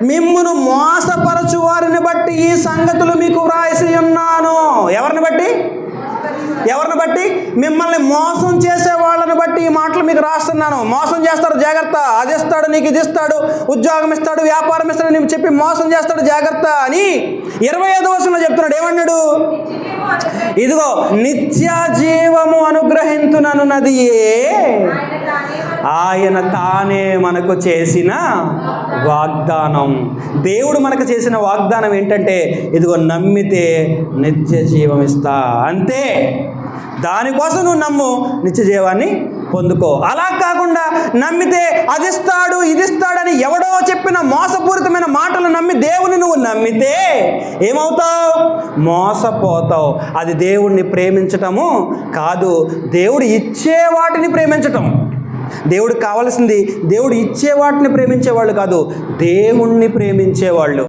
మిమ్మును మోసపరచు వారిని బట్టి ఈ సంగతులు మీకు వ్రాసి ఉన్నాను. ఎవరిని బట్టి? మిమ్మల్ని మోసం చేసే వాళ్ళని బట్టి ఈ మాటలు మీకు రాస్తున్నాను. మోసం చేస్తాడు, జాగ్రత్త. అది ఇస్తాడు, నీకు ఇది ఇస్తాడు, ఉద్యోగం ఇస్తాడు, వ్యాపారం ఇస్తాడు నీకు చెప్పి మోసం చేస్తాడు, జాగ్రత్త అని 25వ వచనంలో చెప్తున్నాడు. ఏమన్నాడు? ఇదిగో నిత్య జీవము అనుగ్రహించునన్నదియే ఆయన తానే మనకు చేసిన వాగ్దానం. దేవుడు మనకు చేసిన వాగ్దానం ఏంటంటే, ఇదిగో నమ్మితే నిత్య జీవం ఇస్తా, అంతే. దానికోసం నువ్వు నమ్ము, నిత్య జీవాన్ని పొందుకో. అలా కాకుండా నమ్మితే అది ఇస్తాడు, ఇది ఇస్తాడని ఎవడో చెప్పిన మోసపూరితమైన మాటలు నమ్మి దేవుని నువ్వు నమ్మితే ఏమవుతావు? మోసపోతావు. అది దేవుణ్ణి ప్రేమించటము కాదు, దేవుడు ఇచ్చే వాటిని ప్రేమించటం. దేవుడికి కావాల్సింది దేవుడు ఇచ్చే వాటిని ప్రేమించేవాళ్ళు కాదు, దేవుణ్ణి ప్రేమించేవాళ్ళు.